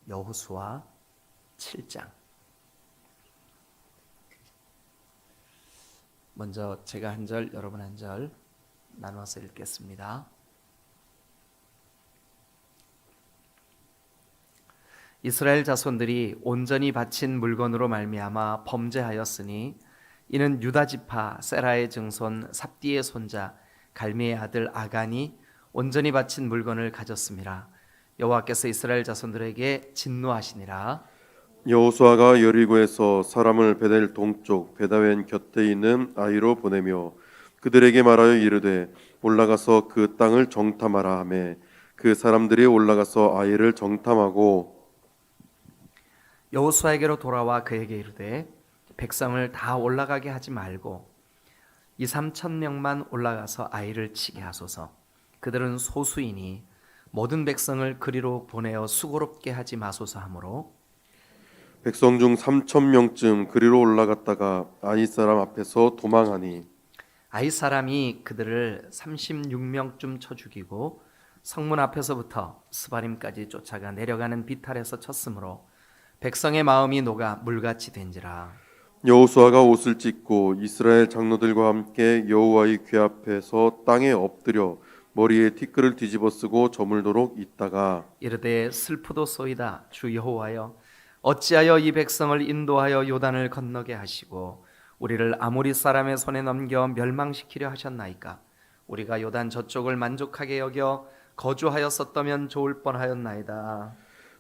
여호수아 7장. 먼저 제가 한 절, 여러분 한 절 나눠서 읽겠습니다. 이스라엘 자손들이 온전히 바친 물건으로 말미암아 범죄하였으니 이는 유다 지파 세라의 증손 삽디의 손자 갈미의 아들 아간이 온전히 바친 물건을 가졌습니다. 여호와께서 이스라엘 자손들에게 진노하시니라. 여호수아가 여리고에서 사람을 베델 동쪽 베다웬 곁에 있는 아이로 보내며 그들에게 말하여 이르되 올라가서 그 땅을 정탐하라 하매 그 사람들이 올라가서 아이를 정탐하고 여호수아에게로 돌아와 그에게 이르되 백성을 다 올라가게 하지 말고 2-3천 명만 올라가서 아이를 치게 하소서. 그들은 소수이니 모든 백성을 그리로 보내어 수고롭게 하지 마소서 하므로 백성 중 3천 명쯤 그리로 올라갔다가 아이 사람 앞에서 도망하니 아이 사람이 그들을 36명쯤 쳐 죽이고 성문 앞에서부터 스바림까지 쫓아가 내려가는 비탈에서 쳤으므로 백성의 마음이 녹아 물같이 된지라. 여호수아가 옷을 찢고 이스라엘 장로들과 함께 여호와의 궤 앞에서 땅에 엎드려 머리에 티끌을 뒤집어 쓰고 저물도록 있다가 이르되 슬프도소이다 주 여호와여, 어찌하여 이 백성을 인도하여 요단을 건너게 하시고 우리를 아모리 사람의 손에 넘겨 멸망시키려 하셨나이까. 우리가 요단 저쪽을 만족하게 여겨 거주하였었다면 좋을 뻔하였나이다.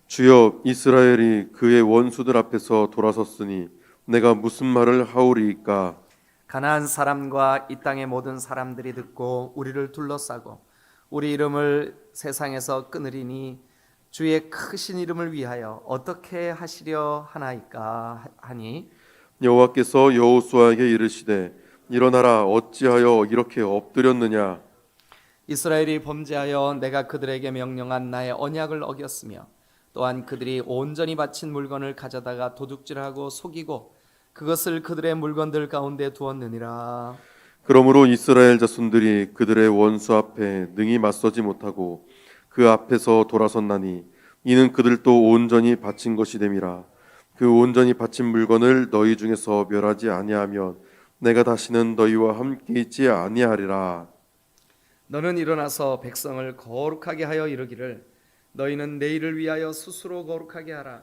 주여, 이스라엘이 그의 원수들 앞에서 돌아섰으니 내가 무슨 말을 하오리이까. 가나안 사람과 이 땅의 모든 사람들이 듣고 우리를 둘러싸고 우리 이름을 세상에서 끊으리니 주의 크신 이름을 위하여 어떻게 하시려 하나이까 하니 여호와께서 여호수아에게 이르시되 일어나라, 어찌하여 이렇게 엎드렸느냐. 이스라엘이 범죄하여 내가 그들에게 명령한 나의 언약을 어겼으며 또한 그들이 온전히 바친 물건을 가져다가 도둑질하고 속이고 그것을 그들의 물건들 가운데 두었느니라. 그러므로 이스라엘 자손들이 그들의 원수 앞에 능히 맞서지 못하고 그 앞에서 돌아섰나니 이는 그들도 온전히 바친 것이 됨이라. 그 온전히 바친 물건을 너희 중에서 멸하지 아니하면 내가 다시는 너희와 함께 있지 아니하리라. 너는 일어나서 백성을 거룩하게 하여 이르기를 너희는 내일을 위하여 스스로 거룩하게 하라.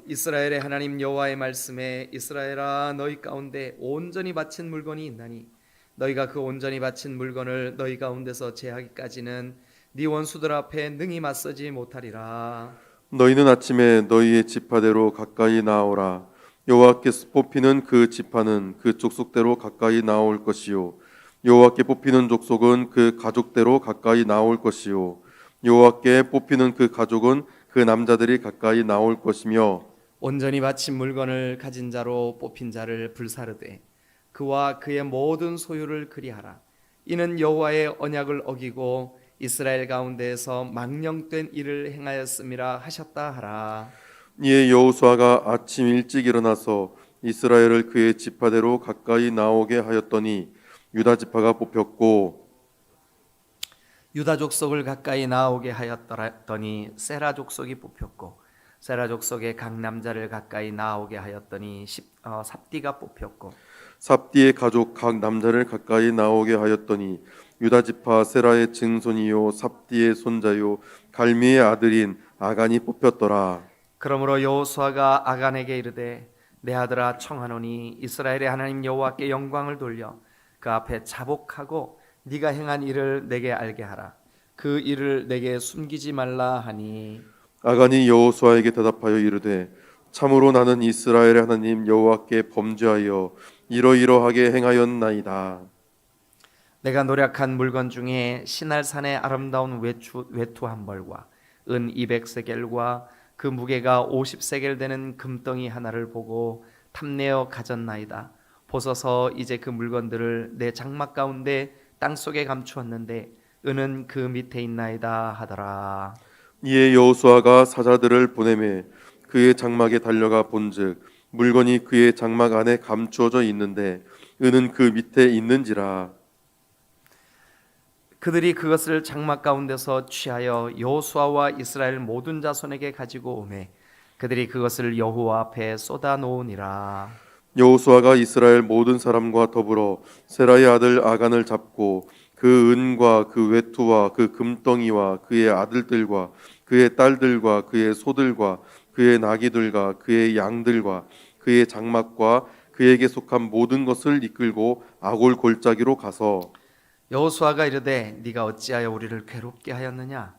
이스라엘의 하나님 여호와의 말씀에 이스라엘아, 너희 가운데 온전히 바친 물건이 있나니 너희가 그 온전히 바친 물건을 너희 가운데서 제하기까지는 네 원수들 앞에 능히 맞서지 못하리라. 너희는 아침에 너희의 지파대로 가까이 나오라. 여호와께서 뽑히는 그 지파는 그 족속대로 가까이 나올 것이요 여호와께 뽑히는 족속은 그 가족대로 가까이 나올 것이요 여호와께 뽑히는 그 가족은 그 남자들이 가까이 나올 것이며 온전히 바친 물건을 가진 자로 뽑힌 자를 불사르되 그와 그의 모든 소유를 그리하라. 이는 여호와의 언약을 어기고 이스라엘 가운데에서 망령된 일을 행하였음이라 하셨다 하라. 이에 여호수아가 아침 일찍 일어나서 이스라엘을 그의 지파대로 가까이 나오게 하였더니 유다 지파가 뽑혔고 유다 족속을 가까이 나오게 하였더니 세라 족속이 뽑혔고 세라 족속의 각 남자를 가까이 나오게 하였더니 삽디가 뽑혔고 삽디의 가족 각 남자를 가까이 나오게 하였더니 유다 지파 세라의 증손이요 삽디의 손자요 갈미의 아들인 아간이 뽑혔더라. 그러므로 여호수아가 아간에게 이르되 내 아들아, 청하노니 이스라엘의 하나님 여호와께 영광을 돌려 그 앞에 자복하고 네가 행한 일을 내게 알게 하라. 그 일을 내게 숨기지 말라 하니 아간이 여호수아에게 대답하여 이르되 참으로 나는 이스라엘의 하나님 여호와께 범죄하여 이러이러하게 행하였나이다. 내가 노력한 물건 중에 시날산의 아름다운 외투 한 벌과 은 200세겔과 그 무게가 50세겔 되는 금덩이 하나를 보고 탐내어 가졌나이다. 보소서, 이제 그 물건들을 내 장막 가운데 땅속에 감추었는데 은은 그 밑에 있나이다 하더라. 이에 여호수아가 사자들을 보내매 그의 장막에 달려가 본즉 물건이 그의 장막 안에 감추어져 있는데 은은 그 밑에 있는지라. 그들이 그것을 장막 가운데서 취하여 여호수아와 이스라엘 모든 자손에게 가지고 오매 그들이 그것을 여호와 앞에 쏟아 놓으니라. 여호수아가 이스라엘 모든 사람과 더불어 세라의 아들 아간을 잡고 그 은과 그 외투와 그 금덩이와 그의 아들들과 그의 딸들과 그의 소들과 그의 나귀들과 그의 양들과 그의 장막과 그에게 속한 모든 것을 이끌고 아골 골짜기로 가서 여호수아가 이르되 네가 어찌하여 우리를 괴롭게 하였느냐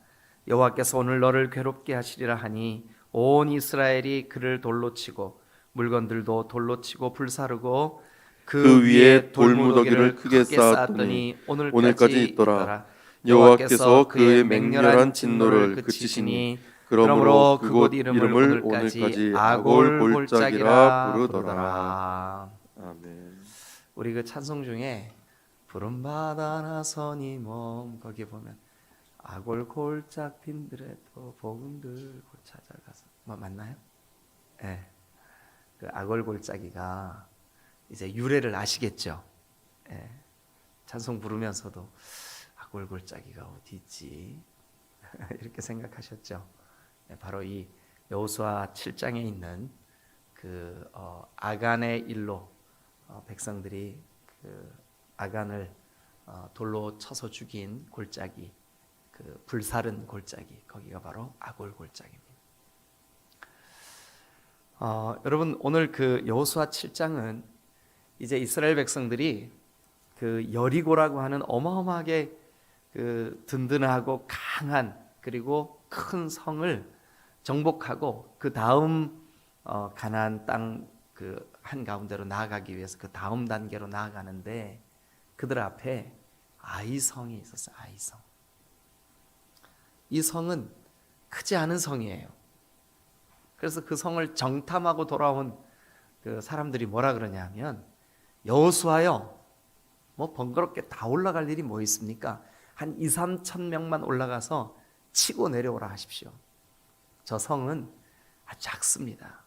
여호와께서 오늘 너를 괴롭게 하시리라 하니 온 이스라엘이 그를 돌로 치고 물건들도 돌로 치고 불사르고 그 위에 돌무더기를 크게 쌓았더니 오늘까지 있더라. 여호와께서 그의 맹렬한 진노를 그치시니 그러므로 그곳 이름을 오늘까지 아골 골짜기라 부르더라. 아멘. 우리 그 찬송 중에 푸른 바다 나서니 몸 거기에 보면 아골 골짝 빈들에도 복음 들고 찾아가서 뭐 맞나요? 예. 네. 그 아골 골짜기가 이제 유래를 아시겠죠? 예. 찬송 부르면서도 아골 골짜기가 어디 있지? 이렇게 생각하셨죠? 예, 바로 이 여호수아 7장에 있는 그 아간의 일로 백성들이 그 아간을 돌로 쳐서 죽인 골짜기, 그 불사른 골짜기, 거기가 바로 아골 골짜기입니다. 여러분 오늘 그 여호수아 7장은 이제 이스라엘 백성들이 그 여리고라고 하는 어마어마하게 그 든든하고 강한 그리고 큰 성을 정복하고 그 다음 가나안 땅 그 한가운데로 나아가기 위해서 그 다음 단계로 나아가는데 그들 앞에 아이성이 있었어요. 아이성. 이 성은 크지 않은 성이에요. 그래서 그 성을 정탐하고 돌아온 그 사람들이 뭐라 그러냐면 여호수아여 뭐 번거롭게 다 올라갈 일이 뭐 있습니까? 한 2, 3천 명만 올라가서 치고 내려오라 하십시오. 저 성은 아주 작습니다.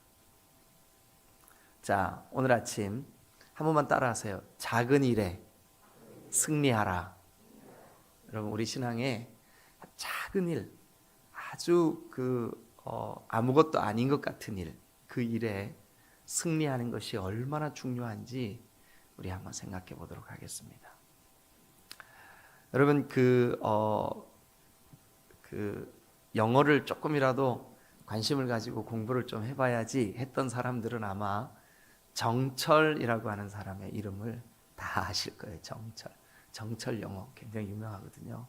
자, 오늘 아침 한 번만 따라하세요. 작은 일에 승리하라. 여러분 우리 신앙에 작은 일, 아주 아무것도 아닌 것 같은 일, 그 일에 승리하는 것이 얼마나 중요한지 우리 한번 생각해 보도록 하겠습니다. 여러분 그 영어를 조금이라도 관심을 가지고 공부를 좀 해봐야지 했던 사람들은 아마 정철이라고 하는 사람의 이름을 다 아실 거예요. 정철 영어 굉장히 유명하거든요.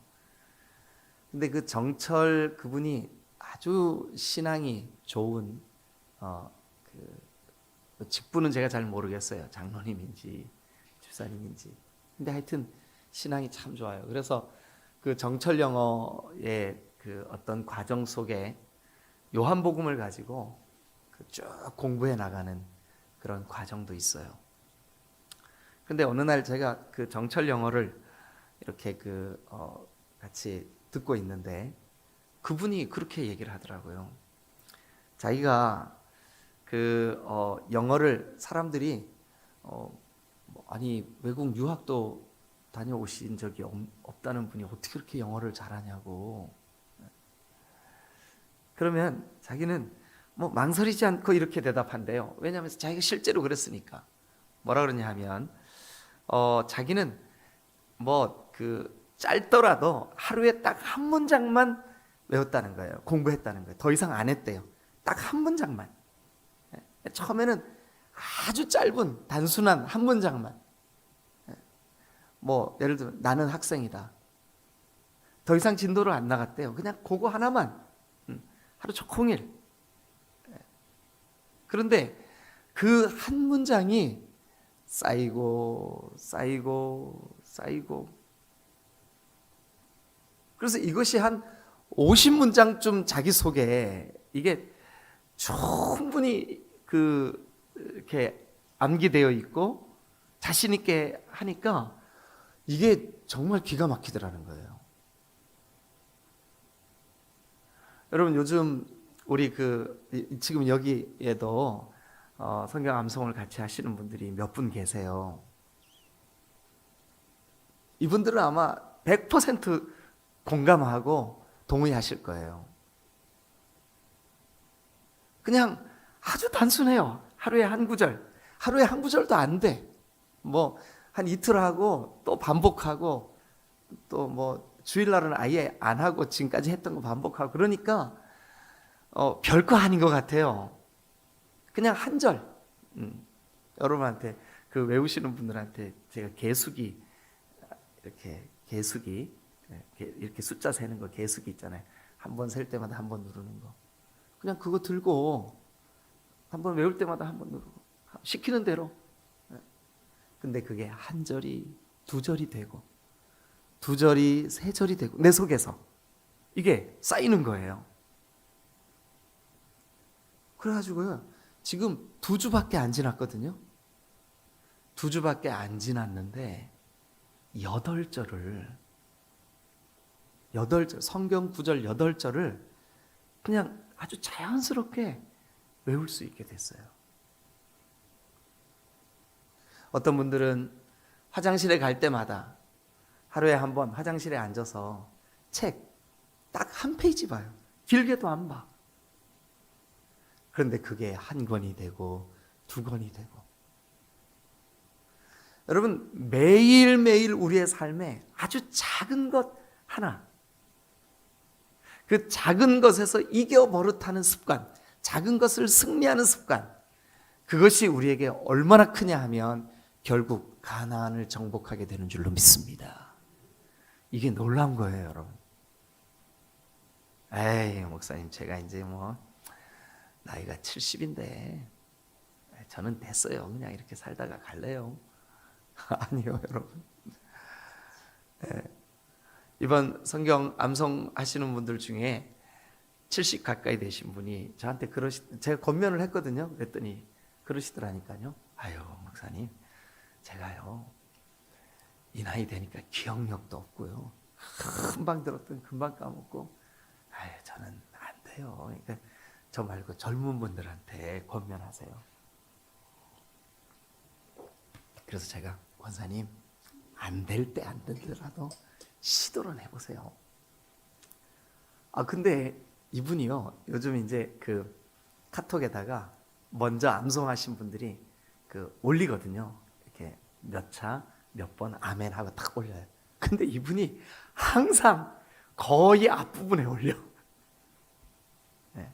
근데 그 정철 그분이 아주 신앙이 좋은 직분은 제가 잘 모르겠어요. 장로님인지 집사님인지. 근데 하여튼 신앙이 참 좋아요. 그래서 그 정철 영어의 그 어떤 과정 속에 요한복음을 가지고 쭉 공부해 나가는 그런 과정도 있어요. 근데 어느 날 제가 그 정철 영어를 이렇게 같이 듣고 있는데 그분이 그렇게 얘기를 하더라고요. 자기가 영어를 사람들이 아니 외국 유학도 다녀오신 적이 없다는 분이 어떻게 그렇게 영어를 잘하냐고. 그러면 자기는 뭐 망설이지 않고 이렇게 대답한대요. 왜냐하면 자기가 실제로 그랬으니까. 뭐라 그러냐 하면 자기는 뭐 짧더라도 하루에 딱 한 문장만 외웠다는 거예요. 공부했다는 거예요. 더 이상 안 했대요. 딱 한 문장만. 처음에는 아주 짧은 단순한 한 문장만. 뭐 예를 들면 나는 학생이다. 더 이상 진도를 안 나갔대요. 그냥 그거 하나만 하루 종일. 그런데 그 한 문장이 쌓이고 그래서 이것이 한 50문장쯤 자기 속에 이게 충분히 이렇게 암기되어 있고 자신 있게 하니까 이게 정말 기가 막히더라는 거예요. 여러분 요즘 우리 지금 여기에도 성경 암송을 같이 하시는 분들이 몇 분 계세요. 이분들은 아마 100% 공감하고 동의하실 거예요. 그냥 아주 단순해요. 하루에 한 구절. 하루에 한 구절도 안 돼. 뭐 한 이틀 하고 또 반복하고 또 뭐 주일날은 아예 안 하고 지금까지 했던 거 반복하고 그러니까 별거 아닌 것 같아요. 그냥 한 절. 여러분한테 그 외우시는 분들한테 제가 개수기 이렇게 숫자 세는 거 개수기 있잖아요. 한 번 셀 때마다 한 번 누르는 거. 그냥 그거 들고 한 번 외울 때마다 한 번 누르고 시키는 대로. 근데 그게 한 절이 두 절이 되고 두 절이 세 절이 되고 내 속에서 이게 쌓이는 거예요. 그래가지고요 지금 2주밖에 안 지났거든요. 2주밖에 안 지났는데 8절을 성경 구절 8절을 그냥 아주 자연스럽게 외울 수 있게 됐어요. 어떤 분들은 화장실에 갈 때마다 하루에 한 번 화장실에 앉아서 책 딱 한 페이지 봐요. 길게도 안 봐. 그런데 그게 한 권이 되고 두 권이 되고. 여러분 매일매일 우리의 삶에 아주 작은 것 하나, 그 작은 것에서 이겨 버릇하는 습관, 작은 것을 승리하는 습관, 그것이 우리에게 얼마나 크냐 하면 결국 가나안을 정복하게 되는 줄로 믿습니다. 이게 놀라운 거예요, 여러분. 에이, 목사님, 제가 이제 뭐 나이가 70인데 저는 됐어요. 그냥 이렇게 살다가 갈래요. 아니요, 여러분. 네. 이번 성경 암송하시는 분들 중에 70 가까이 되신 분이 저한테 제가 권면을 했거든요. 그랬더니 그러시더라니까요. 아유, 목사님, 제가요 이 나이 되니까 기억력도 없고요. 금방 들었던 금방 까먹고, 아유, 저는 안 돼요. 그러니까 저 말고 젊은 분들한테 권면하세요. 그래서 제가 권사님, 안 될 때 안 되더라도 시도는 해보세요. 근데 이분이요, 요즘 이제 그 카톡에다가 먼저 암송하신 분들이 올리거든요. 이렇게 몇 차, 몇 번 아멘 하고 딱 올려요. 근데 이분이 항상 거의 앞부분에 올려. 네.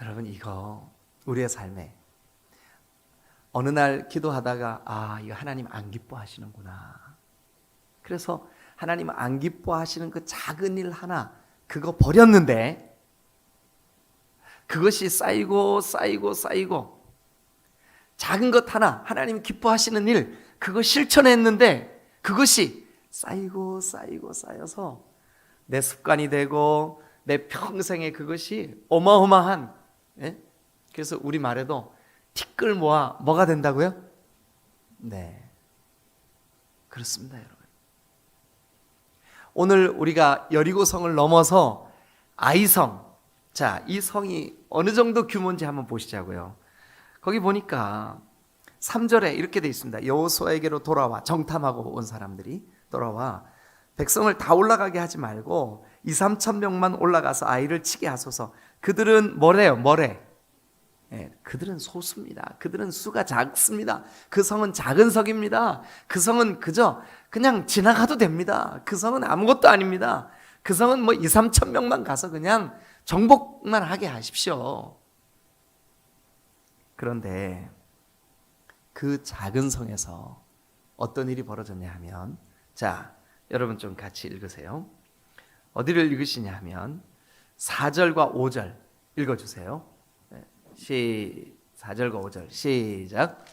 여러분, 이거 우리의 삶에 어느 날 기도하다가 이거 하나님 안 기뻐하시는구나. 그래서 하나님 안 기뻐하시는 그 작은 일 하나, 그거 버렸는데 그것이 쌓이고 작은 것 하나, 하나님 기뻐하시는 일, 그거 실천했는데 그것이 쌓여서 내 습관이 되고 내 평생에 그것이 어마어마한, 그래서 우리 말에도 티끌 모아 뭐가 된다고요? 네, 그렇습니다, 여러분. 오늘 우리가 여리고성을 넘어서 아이성, 자, 이 성이 어느 정도 규모인지 한번 보시자고요. 거기 보니까 3절에 이렇게 돼 있습니다. 여호수아에게로 돌아와, 정탐하고 온 사람들이 돌아와 백성을 다 올라가게 하지 말고 2-3천 명만 올라가서 아이를 치게 하소서. 그들은 뭐래요? 그들은 소수입니다. 그들은 수가 작습니다. 그 성은 작은 성입니다. 그 성은 그냥 지나가도 됩니다. 그 성은 아무것도 아닙니다. 그 성은 뭐 2-3천 명만 가서 그냥 정복만 하게 하십시오. 그런데 그 작은 성에서 어떤 일이 벌어졌냐 하면, 자, 여러분 좀 같이 읽으세요. 어디를 읽으시냐 하면 4절과 5절 읽어주세요. 4절과 5절 시작.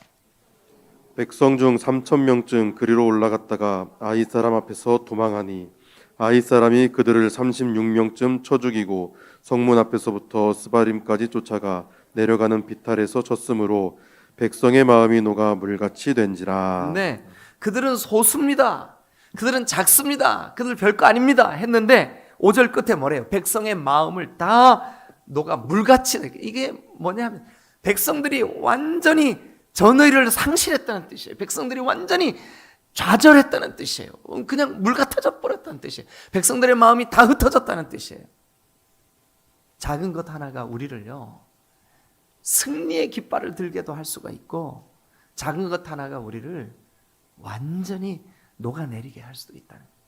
백성 중 3천 명쯤 그리로 올라갔다가 아이 사람 앞에서 도망하니 아이 사람이 그들을 36명쯤 쳐 죽이고 성문 앞에서부터 스바림까지 쫓아가 내려가는 비탈에서 쳤으므로 백성의 마음이 녹아 물같이 된지라. 네, 그들은 소수입니다. 그들은 작습니다. 그들 별거 아닙니다 했는데 5절 끝에 뭐래요? 백성의 마음을 다 녹아 물같이. 이게 뭐냐면 백성들이 완전히 전의를 상실했다는 뜻이에요. 백성들이 완전히 좌절했다는 뜻이에요. 그냥 물 같아져 버렸다는 뜻이에요. 백성들의 마음이 다 흩어졌다는 뜻이에요. 작은 것 하나가 우리를요, 승리의 깃발을 들게도 할 수가 있고, 작은 것 하나가 우리를 완전히 녹아내리게 할 수도 있다는 거예요.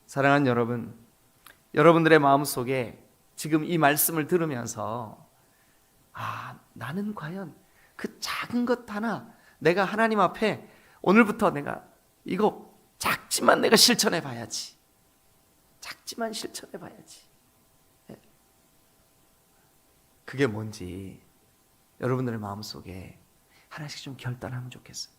사랑하는 여러분, 여러분들의 마음속에 지금 이 말씀을 들으면서 나는 과연 그 작은 것 하나 내가 하나님 앞에 오늘부터 내가 이거 작지만 내가 실천해 봐야지. 작지만 실천해 봐야지. 그게 뭔지 여러분들의 마음속에 하나씩 좀 결단하면 좋겠어요.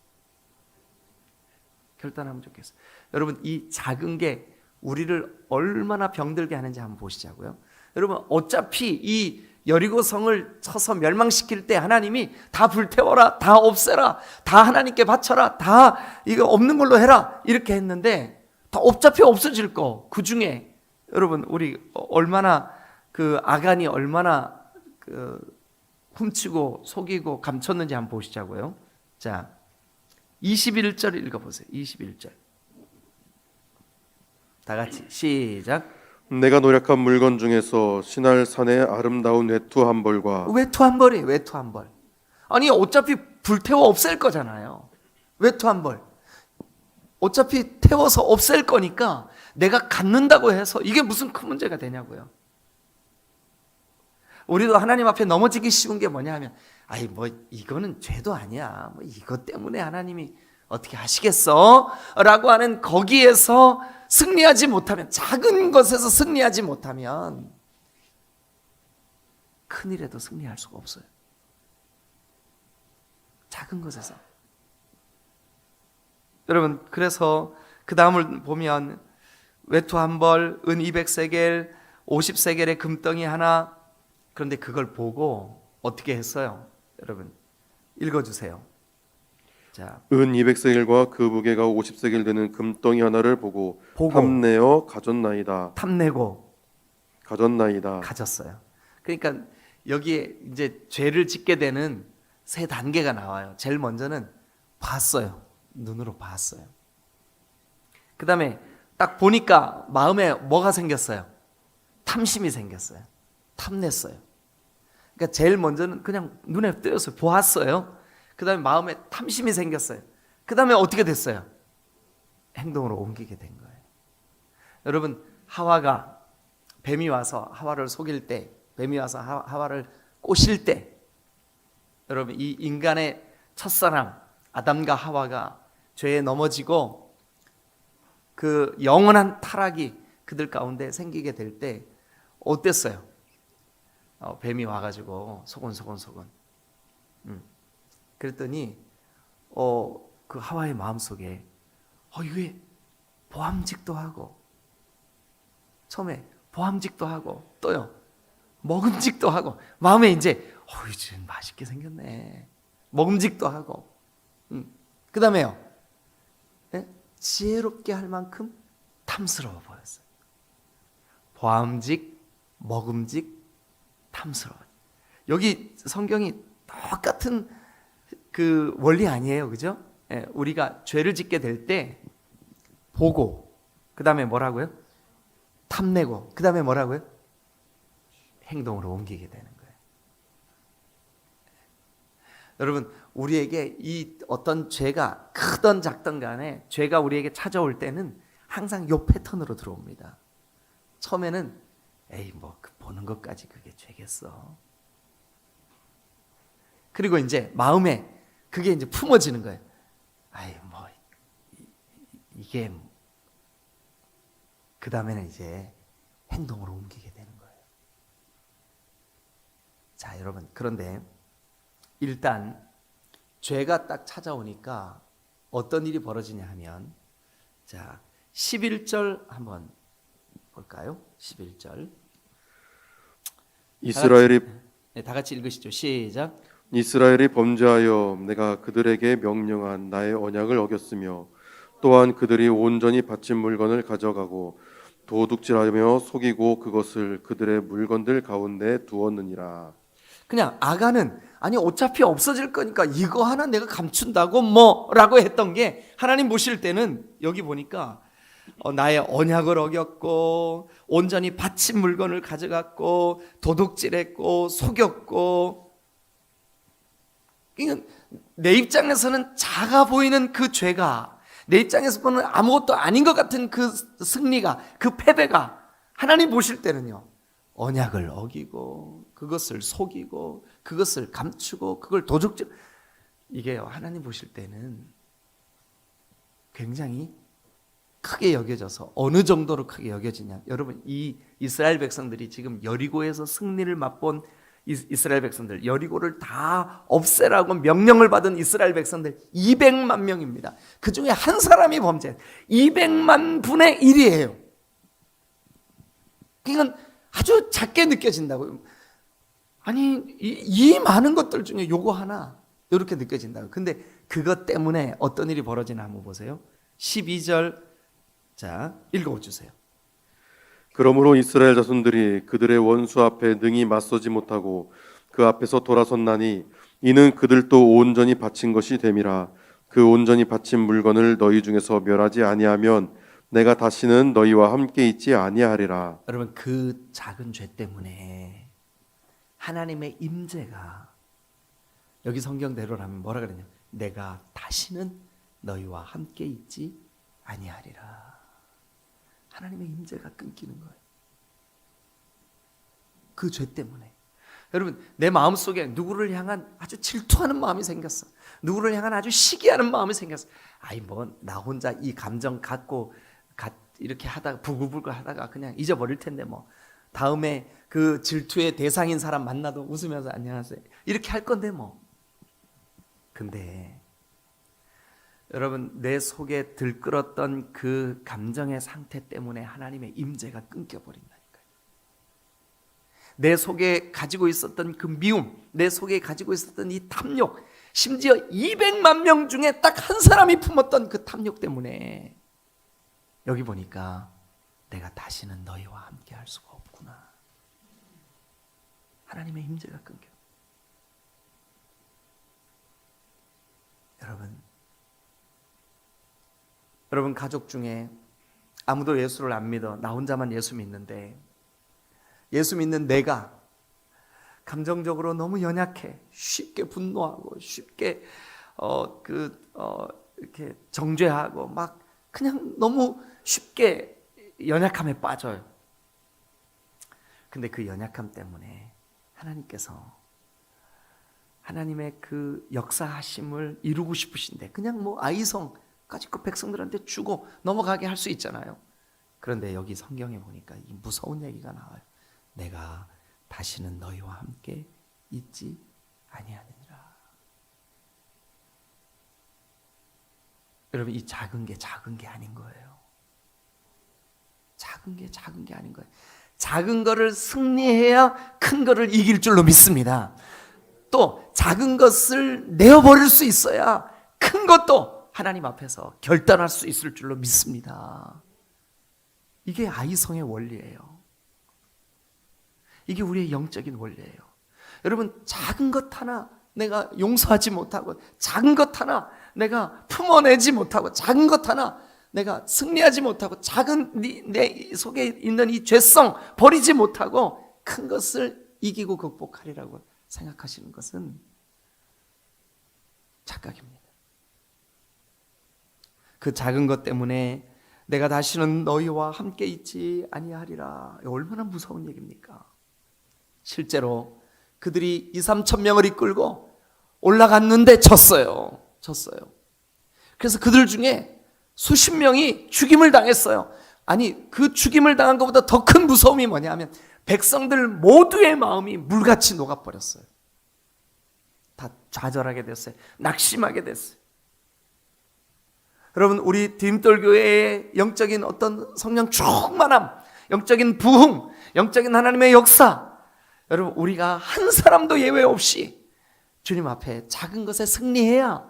결단하면 좋겠어요. 여러분, 이 작은 게 우리를 얼마나 병들게 하는지 한번 보시자고요. 여러분, 어차피 이 여리고 성을 쳐서 멸망시킬 때 하나님이 다 불태워라, 다 없애라, 다 하나님께 바쳐라, 다 이거 없는 걸로 해라 이렇게 했는데 다 어차피 없어질 거. 그 중에 여러분, 우리 얼마나 그 아간이 얼마나 그 훔치고 속이고 감췄는지 한번 보시자고요. 자, 21절 읽어보세요. 21절 다 같이 시작. 내가 노력한 물건 중에서 신할 산의 아름다운 외투 한 벌과 외투 한 벌이에요. 외투 한 벌. 아니 어차피 불태워 없앨 거잖아요. 외투 한 벌. 어차피 태워서 없앨 거니까 내가 갖는다고 해서 이게 무슨 큰 문제가 되냐고요. 우리도 하나님 앞에 넘어지기 쉬운 게 뭐냐 하면 뭐 이거는 죄도 아니야. 뭐 이것 때문에 하나님이 어떻게 하시겠어? 라고 하는 거기에서 승리하지 못하면, 작은 것에서 승리하지 못하면 큰 일에도 승리할 수가 없어요. 작은 것에서. 여러분, 그래서 그 다음을 보면 외투 한 벌, 은 200세겔, 50세겔의 금덩이 하나. 그런데 그걸 보고 어떻게 했어요? 여러분 읽어주세요. 자, 은 200세겔과 그 무게가 50세겔 되는 금덩이 하나를 보고 탐내어 가졌나이다. 탐내고 가졌나이다. 가졌어요. 그러니까 여기에 이제 죄를 짓게 되는 세 단계가 나와요. 제일 먼저는 봤어요. 눈으로 봤어요. 그 다음에 딱 보니까 마음에 뭐가 생겼어요? 탐심이 생겼어요. 탐냈어요. 그러니까 제일 먼저는 그냥 눈에 띄었어요. 보았어요. 그 다음에 마음에 탐심이 생겼어요. 그 다음에 어떻게 됐어요? 행동으로 옮기게 된 거예요. 여러분, 하와가 뱀이 와서 하와를 속일 때, 뱀이 와서 하와를 꼬실 때, 여러분 이 인간의 첫사람 아담과 하와가 죄에 넘어지고 그 영원한 타락이 그들 가운데 생기게 될 때 어땠어요? 뱀이 와가지고 소곤소곤 그랬더니 그 하와의 마음속에 이게 보암직도 하고, 처음에 보암직도 하고 또요 먹음직도 하고, 마음에 이제 이제 맛있게 생겼네, 먹음직도 하고, 그 다음에요 지혜롭게 할 만큼 탐스러워 보였어요. 보암직, 먹음직, 탐스러워. 여기 성경이 똑같은 그 원리 아니에요, 그죠? 우리가 죄를 짓게 될 때 보고, 그 다음에 뭐라고요? 탐내고, 그 다음에 뭐라고요? 행동으로 옮기게 되는 거예요. 여러분, 우리에게 이 어떤 죄가 크던 작던 간에 죄가 우리에게 찾아올 때는 항상 요 패턴으로 들어옵니다. 처음에는 그 보는 것까지 그게 죄겠어. 그리고 이제 마음에 그게 이제 품어지는 거예요. 이게 그 다음에는 이제 행동으로 옮기게 되는 거예요. 자, 여러분, 그런데 일단 죄가 딱 찾아오니까 어떤 일이 벌어지냐 하면, 자, 11절 한번 볼까요? 11절. 다 같이 읽으시죠. 시작. 이스라엘이 범죄하여 내가 그들에게 명령한 나의 언약을 어겼으며 또한 그들이 온전히 바친 물건을 가져가고 도둑질하며 속이고 그것을 그들의 물건들 가운데 두었느니라. 그냥 아간은 아니 어차피 없어질 거니까 이거 하나 내가 감춘다고 뭐라고 했던 게 하나님 보실 때는 여기 보니까 나의 언약을 어겼고 온전히 바친 물건을 가져갔고 도둑질했고 속였고, 그러니까 내 입장에서는 작아 보이는 그 죄가, 내 입장에서 보는 아무것도 아닌 것 같은 그 승리가, 그 패배가 하나님 보실 때는요, 언약을 어기고 그것을 속이고 그것을 감추고 그걸 도둑질, 이게요 하나님 보실 때는 굉장히 크게 여겨져서, 어느 정도로 크게 여겨지냐, 여러분 이 이스라엘 백성들이 지금 여리고에서 승리를 맛본 이스라엘 백성들, 여리고를 다 없애라고 명령을 받은 이스라엘 백성들 200만 명입니다. 그 중에 한 사람이 범죄, 200만 분의 1이에요. 그러니까 아주 작게 느껴진다고요. 아니 이 많은 것들 중에 요거 하나 이렇게 느껴진다고. 근데 그것 때문에 어떤 일이 벌어지나 한번 보세요. 12절, 자 읽어주세요. 그러므로 이스라엘 자손들이 그들의 원수 앞에 능히 맞서지 못하고 그 앞에서 돌아섰나니 이는 그들도 온전히 바친 것이 됨이라. 그 온전히 바친 물건을 너희 중에서 멸하지 아니하면 내가 다시는 너희와 함께 있지 아니하리라. 여러분 그 작은 죄 때문에 하나님의 임재가, 여기 성경대로라면 뭐라 그러냐, 내가 다시는 너희와 함께 있지 아니하리라. 하나님의 임재가 끊기는 거예요. 그 죄 때문에. 여러분 내 마음속에 누구를 향한 아주 질투하는 마음이 생겼어. 누구를 향한 아주 시기하는 마음이 생겼어. 아이 뭐 나 혼자 이 감정 갖고 이렇게 하다가 부글부글 하다가 그냥 잊어버릴 텐데 뭐 다음에 그 질투의 대상인 사람 만나도 웃으면서 안녕하세요 이렇게 할 건데 뭐. 근데 여러분 내 속에 들끓었던 그 감정의 상태 때문에 하나님의 임재가 끊겨버린다니까요. 내 속에 가지고 있었던 그 미움, 내 속에 가지고 있었던 이 탐욕, 심지어 200만 명 중에 딱 한 사람이 품었던 그 탐욕 때문에 여기 보니까 내가 다시는 너희와 함께 할 수가 없구나. 하나님의 임재가 끊겨. 여러분 가족 중에 아무도 예수를 안 믿어, 나 혼자만 예수 믿는데, 예수 믿는 내가 감정적으로 너무 연약해, 쉽게 분노하고 쉽게 이렇게 정죄하고 막 그냥 너무 쉽게 연약함에 빠져요. 근데 그 연약함 때문에 하나님께서 하나님의 그 역사하심을 이루고 싶으신데 그냥 뭐 아이성까지 그 백성들한테 주고 넘어가게 할 수 있잖아요. 그런데 여기 성경에 보니까 이 무서운 얘기가 나와요. 내가 다시는 너희와 함께 있지 아니하느니라. 여러분 이 작은 게 아닌 거예요. 작은 게 아닌 거예요. 작은 거를 승리해야 큰 거를 이길 줄로 믿습니다. 또 작은 것을 내어버릴 수 있어야 큰 것도 하나님 앞에서 결단할 수 있을 줄로 믿습니다. 이게 아이성의 원리예요. 이게 우리의 영적인 원리예요. 여러분 작은 것 하나 내가 용서하지 못하고, 작은 것 하나 내가 품어내지 못하고, 작은 것 하나 내가 승리하지 못하고, 작은 내 속에 있는 이 죄성 버리지 못하고 큰 것을 이기고 극복하리라고 생각하시는 것은 착각입니다. 그 작은 것 때문에 내가 다시는 너희와 함께 있지 아니하리라. 얼마나 무서운 얘기입니까? 실제로 그들이 2-3천 명을 이끌고 올라갔는데 졌어요. 그래서 그들 중에 수십 명이 죽임을 당했어요. 아니 그 죽임을 당한 것보다 더 큰 무서움이 뭐냐 하면 백성들 모두의 마음이 물같이 녹아버렸어요. 다 좌절하게 됐어요. 낙심하게 됐어요. 여러분 우리 디딤돌교회의 영적인 어떤 성령 충만함, 영적인 부흥, 영적인 하나님의 역사, 여러분 우리가 한 사람도 예외 없이 주님 앞에 작은 것에 승리해야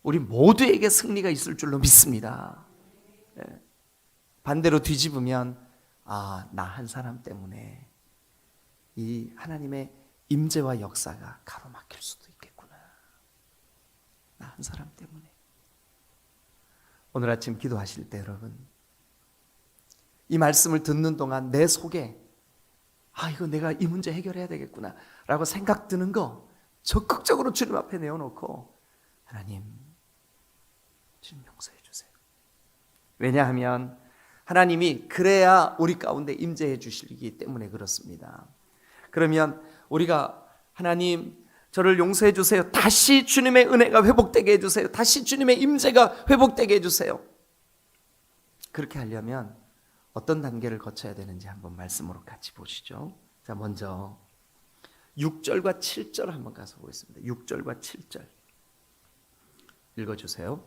우리 모두에게 승리가 있을 줄로 믿습니다. 반대로 뒤집으면 나 한 사람 때문에 이 하나님의 임재와 역사가 가로막힐 수도 있겠구나. 나 한 사람 때문에. 오늘 아침 기도하실 때 여러분, 이 말씀을 듣는 동안 내 속에 이거 내가 이 문제 해결해야 되겠구나 라고 생각 드는 거 적극적으로 주님 앞에 내어놓고 하나님, 주님 용서해 주세요. 왜냐하면 하나님이 그래야 우리 가운데 임재해 주시기 때문에 그렇습니다. 그러면 우리가 하나님 저를 용서해 주세요, 다시 주님의 은혜가 회복되게 해주세요, 다시 주님의 임재가 회복되게 해주세요, 그렇게 하려면 어떤 단계를 거쳐야 되는지 한번 말씀으로 같이 보시죠. 자, 먼저 6절과 7절 한번 가서 보겠습니다. 6절과 7절 읽어주세요.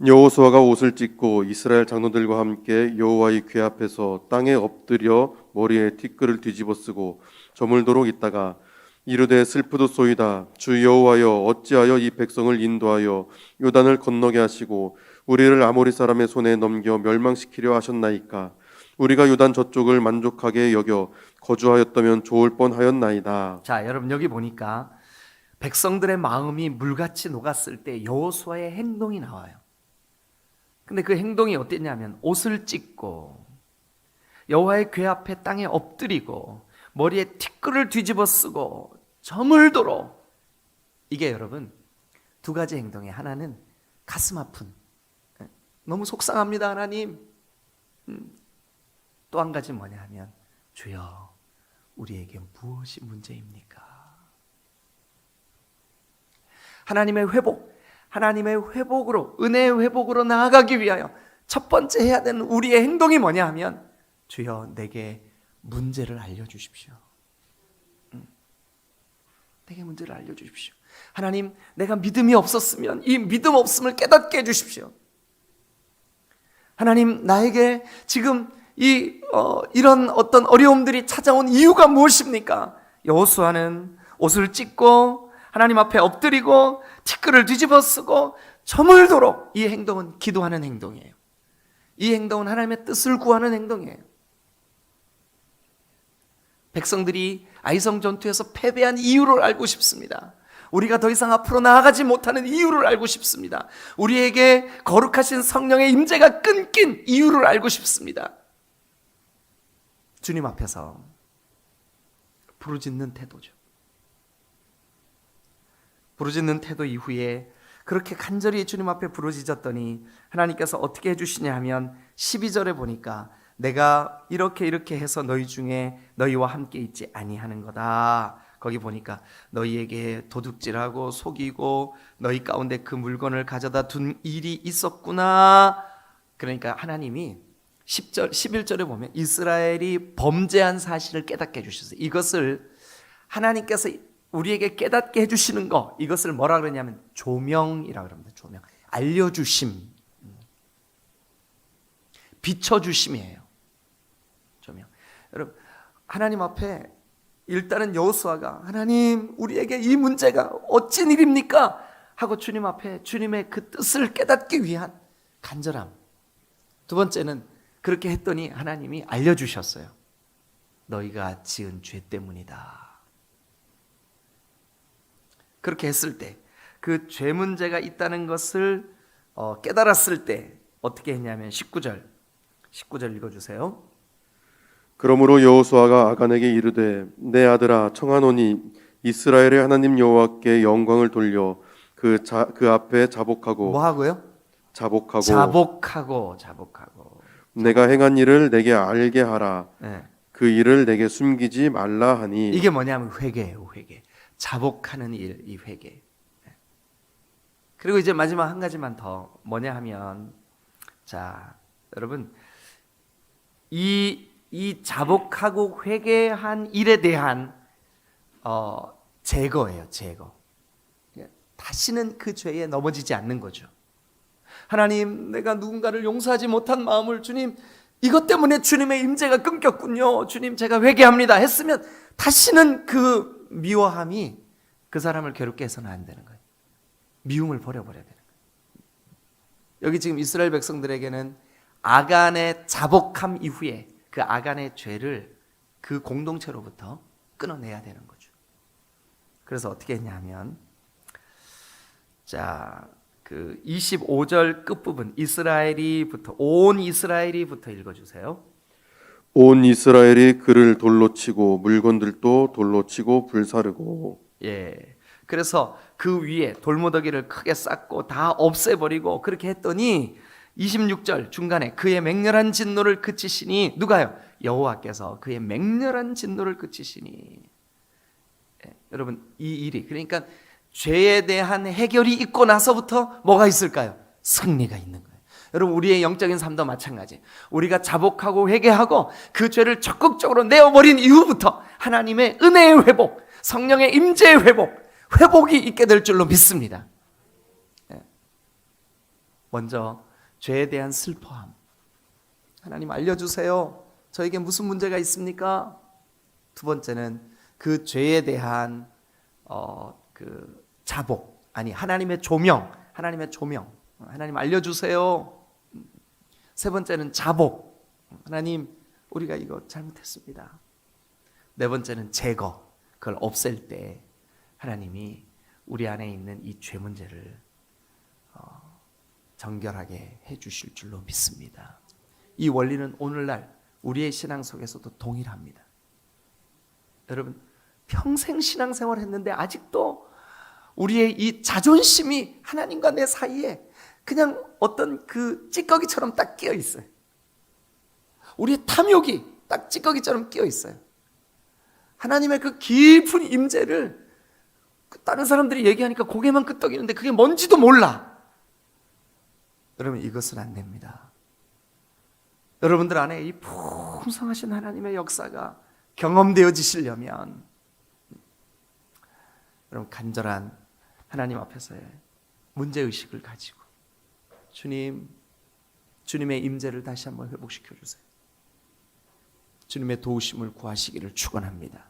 여호수아가 옷을 찢고 이스라엘 장로들과 함께 여호와의 궤 앞에서 땅에 엎드려 머리에 티끌을 뒤집어 쓰고 저물도록 있다가 이르되 슬프도소이다. 주 여호와여, 어찌하여 이 백성을 인도하여 요단을 건너게 하시고 우리를 아모리 사람의 손에 넘겨 멸망시키려 하셨나이까. 우리가 요단 저쪽을 만족하게 여겨 거주하였다면 좋을 뻔하였나이다. 자, 여러분 여기 보니까 백성들의 마음이 물같이 녹았을 때 여호수아의 행동이 나와요. 근데 그 행동이 어땠냐면 옷을 찢고 여호와의 궤 앞에 땅에 엎드리고 머리에 티끌을 뒤집어 쓰고 저물도록, 이게 여러분 두 가지 행동에 하나는 가슴 아픈, 너무 속상합니다 하나님. 또 한 가지 뭐냐 하면 주여 우리에게 무엇이 문제입니까? 하나님의 회복으로, 은혜의 회복으로 나아가기 위하여 첫 번째 해야 되는 우리의 행동이 뭐냐 하면 주여 내게 문제를 알려주십시오. 내게 문제를 알려주십시오. 하나님, 내가 믿음이 없었으면 이 믿음 없음을 깨닫게 해주십시오. 하나님, 나에게 지금 이런 어떤 어려움들이 찾아온 이유가 무엇입니까? 여호수아는 옷을 찢고 하나님 앞에 엎드리고 티끌을 뒤집어 쓰고 저물도록, 이 행동은 기도하는 행동이에요. 이 행동은 하나님의 뜻을 구하는 행동이에요. 백성들이 아이성 전투에서 패배한 이유를 알고 싶습니다. 우리가 더 이상 앞으로 나아가지 못하는 이유를 알고 싶습니다. 우리에게 거룩하신 성령의 임재가 끊긴 이유를 알고 싶습니다. 주님 앞에서 부르짖는 태도죠. 부르짖는 태도 이후에 그렇게 간절히 주님 앞에 부르짖었더니 하나님께서 어떻게 해주시냐 하면 12절에 보니까 내가 이렇게 해서 너희 중에 너희와 함께 있지 아니하는 거다. 거기 보니까 너희에게 도둑질하고 속이고 너희 가운데 그 물건을 가져다 둔 일이 있었구나. 그러니까 하나님이 10절, 11절에 보면 이스라엘이 범죄한 사실을 깨닫게 해주셨어요. 이것을 하나님께서 우리에게 깨닫게 해주시는 거, 이것을 뭐라 그러냐면 조명이라고 합니다. 조명, 알려주심, 비춰주심이에요. 조명. 여러분, 하나님 앞에 일단은 여호수아가 하나님, 우리에게 이 문제가 어찌 일입니까? 하고 주님 앞에 주님의 그 뜻을 깨닫기 위한 간절함. 두 번째는 그렇게 했더니 하나님이 알려주셨어요. 너희가 지은 죄 때문이다. 그렇게 했을 때, 그 죄 문제가 있다는 것을 깨달았을 때 어떻게 했냐면 19절 읽어주세요. 그러므로 여호수아가 아간에게 이르되 내 아들아 청하노니 이스라엘의 하나님 여호와께 영광을 돌려 그 앞에 자복하고. 뭐 하고요? 자복하고 내가 행한 일을 내게 알게 하라. 네. 그 일을 내게 숨기지 말라 하니. 이게 뭐냐면 회개예요. 회개. 자복하는 일, 이 회개. 그리고 이제 마지막 한 가지만 더 뭐냐 하면, 자 여러분, 이 자복하고 회개한 일에 대한 제거예요. 제거. 다시는 그 죄에 넘어지지 않는 거죠. 하나님, 내가 누군가를 용서하지 못한 마음을 주님, 이것 때문에 주님의 임재가 끊겼군요. 주님, 제가 회개합니다 했으면 다시는 그 미워함이 그 사람을 괴롭게 해서는 안 되는 거예요. 미움을 버려버려야 되는 거예요. 여기 지금 이스라엘 백성들에게는 아간의 자복함 이후에 그 아간의 죄를 그 공동체로부터 끊어내야 되는 거죠. 그래서 어떻게 했냐면, 자, 그 25절 끝부분 온 이스라엘이부터 읽어주세요. 온 이스라엘이 그를 돌로 치고 물건들도 돌로 치고 불사르고. 예. 그래서 그 위에 돌무더기를 크게 쌓고 다 없애버리고 그렇게 했더니 26절 중간에 그의 맹렬한 진노를 그치시니, 누가요? 여호와께서 그의 맹렬한 진노를 그치시니. 예. 여러분, 이 일이, 그러니까 죄에 대한 해결이 있고 나서부터 뭐가 있을까요? 승리가 있는 거예요. 여러분, 우리의 영적인 삶도 마찬가지. 우리가 자복하고 회개하고 그 죄를 적극적으로 내어버린 이후부터 하나님의 은혜의 회복, 성령의 임재의 회복이 있게 될 줄로 믿습니다. 먼저 죄에 대한 슬퍼함. 하나님 알려주세요. 저에게 무슨 문제가 있습니까? 두 번째는 그 죄에 대한 그 자복, 아니 하나님의 조명. 하나님 알려주세요. 세 번째는 자복. 하나님, 우리가 이거 잘못했습니다. 네 번째는 제거. 그걸 없앨 때 하나님이 우리 안에 있는 이 죄 문제를 정결하게 해주실 줄로 믿습니다. 이 원리는 오늘날 우리의 신앙 속에서도 동일합니다. 여러분, 평생 신앙생활 했는데 아직도 우리의 이 자존심이 하나님과 내 사이에 그냥 어떤 그 찌꺼기처럼 딱 끼어 있어요. 우리의 탐욕이 딱 찌꺼기처럼 끼어 있어요. 하나님의 그 깊은 임재를 다른 사람들이 얘기하니까 고개만 끄덕이는데 그게 뭔지도 몰라. 여러분, 이것은 안 됩니다. 여러분들 안에 이 풍성하신 하나님의 역사가 경험되어지시려면 여러분, 간절한 하나님 앞에서의 문제의식을 가지고 주님의 임재를 다시 한번 회복시켜 주세요. 주님의 도우심을 구하시기를 축원합니다.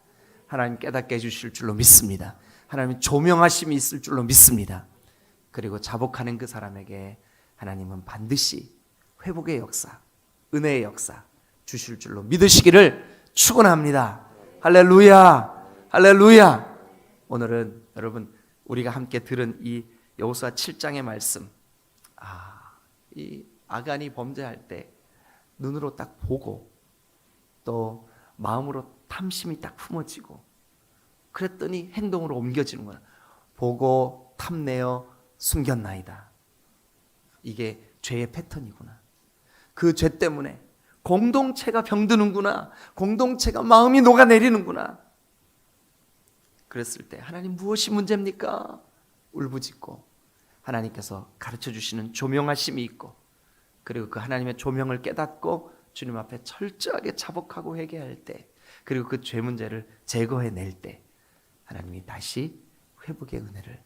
하나님 깨닫게 해주실 줄로 믿습니다. 하나님 조명하심이 있을 줄로 믿습니다. 그리고 자복하는 그 사람에게 하나님은 반드시 회복의 역사, 은혜의 역사 주실 줄로 믿으시기를 축원합니다. 할렐루야, 할렐루야. 오늘은 여러분, 우리가 함께 들은 이 여호수아 7장의 말씀, 이 아간이 범죄할 때 눈으로 딱 보고 또 마음으로 탐심이 딱 품어지고 그랬더니 행동으로 옮겨지는 거야. 보고 탐내어 숨겼나이다. 이게 죄의 패턴이구나. 그 죄 때문에 공동체가 병드는구나. 공동체가 마음이 녹아내리는구나. 그랬을 때 하나님 무엇이 문제입니까? 울부짖고 하나님께서 가르쳐 주시는 조명하심이 있고, 그리고 그 하나님의 조명을 깨닫고 주님 앞에 철저하게 자복하고 회개할 때, 그리고 그 죄 문제를 제거해낼 때 하나님이 다시 회복의 은혜를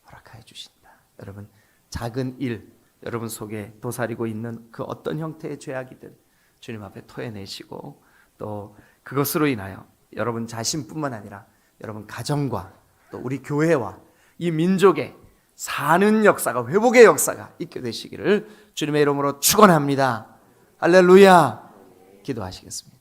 허락하여 주신다. 여러분, 작은 일, 여러분 속에 도사리고 있는 그 어떤 형태의 죄악이든 주님 앞에 토해내시고, 또 그것으로 인하여 여러분 자신뿐만 아니라 여러분 가정과 또 우리 교회와 이 민족의 사는 역사가, 회복의 역사가 있게 되시기를 주님의 이름으로 축원합니다. 할렐루야. 기도하시겠습니다.